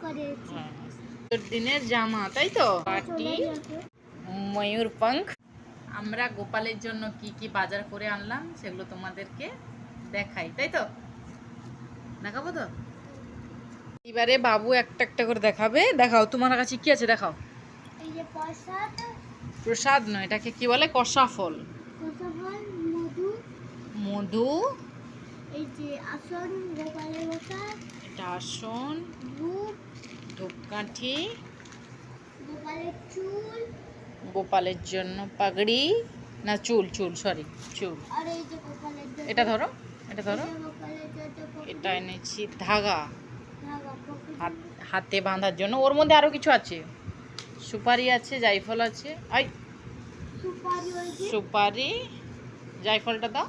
করেছি। দিনের জামা তাই তো, পাটি ময়ূর পাঙ্খ। আমরা গোপালের জন্য কি কি বাজার করে আনলাম সেগুলো তোমাদেরকে দেখাই, তাই তো দেখাবো তো। এবারে বাবু একটা একটা করে দেখাবে। দেখাও তোমার কাছে কি আছে দেখাও। এই যে প্রসাদ, প্রসাদ নয়, এটাকে কি বলে? কষা ফল। মধু, মধু। এই যে আসন গোপালের বসা, এটা আসন, ধূপ, ধূপকাঠি, গোপালের চুল, গোপালের জন্য পাগড়ি, না চুল, চুল সরি চুল। আর এই যে গোপালের জন্য এটা ধরো, এটা ধরো। এই যে গোপালের জন্য এটা এনেছি ধাগা, ধাগা, পকেট, হাতে বাঁধার জন্য। ওর মধ্যে আরো কিছু আছে, সুপারি আছে, জায়ফল আছে। আই সুপারি, ওই যে সুপারি, জায়ফলটা দাও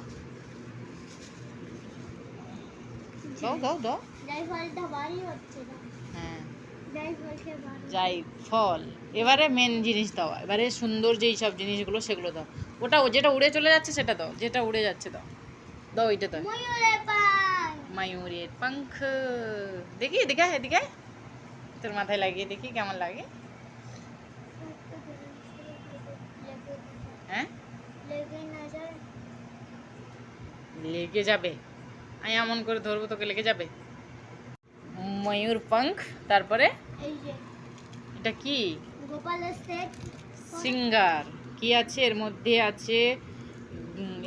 দাও দাও দাও। জায়ফলটা বাড়ি হচ্ছে না, হ্যাঁ জায়ফলকে বাড়ি। জায়ফল। এবারে মেন জিনিস দাও, এবারে সুন্দর যেই সব জিনিসগুলো সেগুলো দাও। ওটা যেটা উড়ে চলে যাচ্ছে সেটা দাও, যেটা উড়ে যাচ্ছে দাও, দাও ওইটা দাও। ময়ূরের পাল, ময়ূরের পাঙ্খ। দেখি এদিকে আয়, এদিকে আয়। তোর মাথায় লাগিয়ে দেখি কেমন লাগে। হ্যাঁ লেগে না যায়, লেগে যাবে। আমি এমন করে ধরবো তোকে লেগে যাবে। ময়ূর পাঙ্খ। তারপরে এই যে এটা কি? গোপালের সেট, সিঙ্গার। কি আছে এর মধ্যে? আছে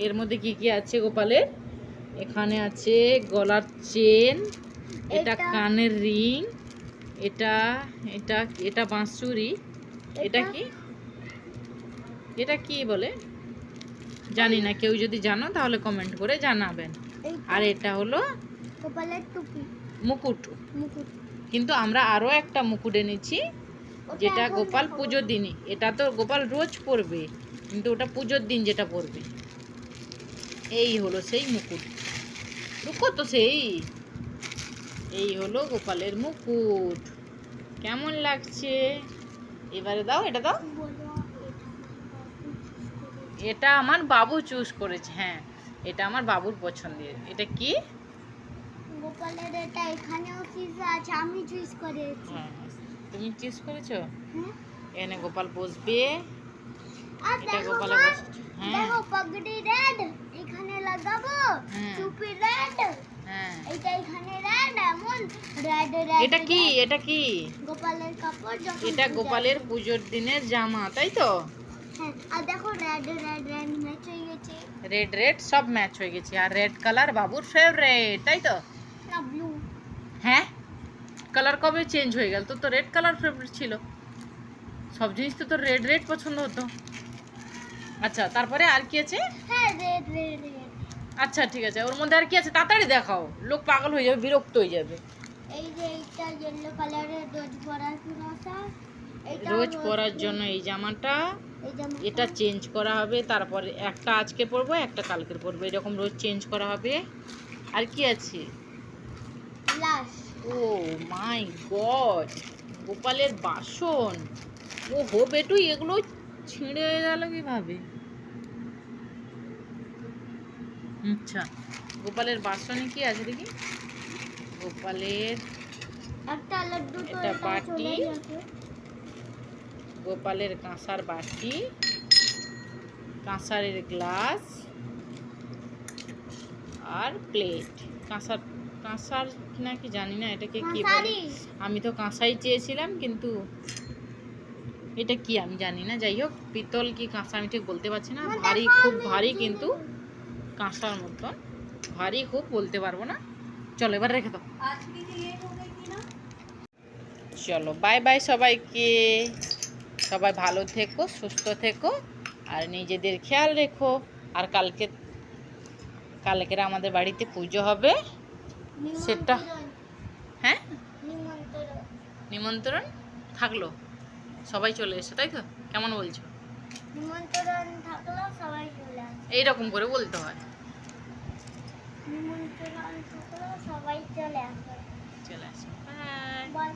এর মধ্যে কি কি আছে গোপালের? এখানে আছে গলার চেন, এটা কানের রিং, এটা এটা এটা বাঁশুরি, এটা কি? এটা কি বলে জানি না, কেউ যদি জানো তাহলে কমেন্ট করে জানাবেন। আর এটা হলো গোপালের টুপি, মুকুট। মুকুট। কিন্তু আমরা আরো একটা মুকুট এনেছি, যেটা গোপাল পুজোর দিনই। এটা তো গোপাল রোজ পরবে, কিন্তু ওটা পুজোর দিন যেটা পরবে। এই হলো সেই মুকুট। রুকো তো, সেই এই হলো গোপালের মুকুট। কেমন লাগছে? এবারে দাও, এটা দাও। এটা আমার বাবু চুজ করেছে। হ্যাঁ, এটা আমার বাবুর পছন্দের। এটা কি? গোপালের এটা এখানেও চুজ আছে, আমি চুজ করেছি। হ্যাঁ, তুমি চুজ করেছো। হ্যাঁ, এখানে গোপাল বসবে। আর এটা দেখো গোপালে মা, বসছে। হ্যাঁ দেখো পাগড়ি রেড এখানে লাগাবো, হ্যাঁ। টুপি রেড, হ্যাঁ। এটা এখানে রেড, এমন রেড রেড। এটা কি? এটা কি? গোপালের কাপড়, যখন এটা পূজা গোপালের হবে। পুজোর দিনের জামা, তাই তো। হ্যাঁ, আর দেখো রেড রেড রেড ম্যাচ হয়ে গেছে। রেড রেড সব ম্যাচ হয়ে গেছে। আর রেড কালার বাবুর ফেভারিট, তাই তো। না, ব্লু। হ্যাঁ, কালার কবে চেঞ্জ হয়ে গেল? তো রেড কালার ফেভারিট ছিল। সব জিনিস তো তোর রেড রেড পছন্দ হতো। আচ্ছা, তারপরে আর কি আছে? হ্যাঁ, রেড রেড রেড। আচ্ছা ঠিক আছে, ওর মধ্যে আর কি আছে তাড়াতাড়ি দেখাও, লোক পাগল হয়ে যাবে, বিরক্ত হয়ে যাবে। এই যে এইটা ইয়েলো কালারের রোজ পরার জামাটা, এইটা রোজ পরার জন্য এই জামাটা। এই জামা, এটা চেঞ্জ করা হবে, তারপরে একটা আজকে পরবো, একটা কালকে পরবো, এরকম রোজ চেঞ্জ করা হবে। আর কি আছে? গ্লাস। ও মাই গড, গোপালের বাসন। ও হো বেটু, এগুলো ছিঁড়ে গেল কিভাবে? আচ্ছা, গোপালের বাসনে কি আছে দেখি। গোপালের একটা লাড্ডু তো এটা এটা বাটি, চলে গেছে। গোপালের কাঁসার বাটি, কাঁসারের গ্লাস আর প্লেট। কাঁসার কাঁসার নাকি জানি না এটাকে কি বলে। কাঁসারি। আমি তো কাঁসাই চেয়েছিলাম, কিন্তু এটা কি আমি জানি না। যাই হোক, পিতল কি কাঁসা আমি ঠিক বলতে পারছি না। ভারী, খুব ভারী, কিন্তু কাঁসার মতন ভারী, খুব বলতে পারবো না। চলো এবার রেখে দাও। চলো বাই বাই সবাইকে। সবাই ভালো থেকো, সুস্থ থেকো, আর নিজেদের খেয়াল রেখো। আর কালকের আমাদের বাড়িতে পুজো হবে, সেটা। হ্যাঁ, নিমন্ত্রণ থাকলো, সবাই চলে এসো, তাই তো। কেমন বলছো? নিমন্ত্রণ থাকলো, সবাই চলে আসে। এইরকম করে বলতে হয়। নিমন্ত্রণ থাকলো, সবাই চলে আসে। চলে আসো, বাই। বাই।